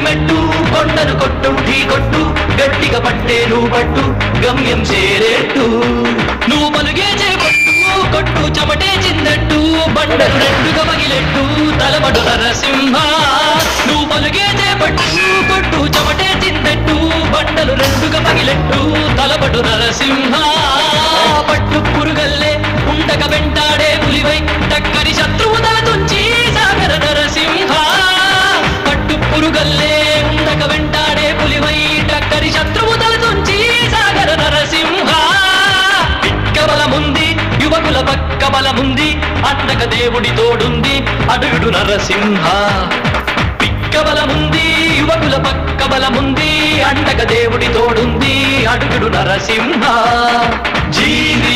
మెట్టు కొండను కొట్టు ఢీ కొట్టు గట్టిగా పట్టేను పట్టు గమ్యం చేరేట్టు నువ్వు పలుగే చేపట్టు కొట్టు చెమటే చిందట్టు బండలు రెండుగా పగిలెట్టు తలబడు నరసింహ నువ్వు పలుగే చేపట్టు కొట్టు చెమటే చిందట్టు బండలు రెండుగా పగిలెట్టు తలబడు నరసింహ పట్టు పురుగల్లే ఉండక వెంటాడే పులివై టక్కరి శత్రువు తల తుంచి సాగర నరసింహ పట్టు పురుగల్లే ఉండక వెంటాడే పులివై టక్కరి శత్రువు తల తుంచి సాగర నరసింహ పిక్క బలముంది యువకుల పక్క బలముంది అండక దేవుడి తోడుంది అడుగుడు నరసింహ పిక్క బలముంది యువకుల పక్క బలముంది అండక దేవుడి తోడుంది అడుగుడు నరసింహ జీవి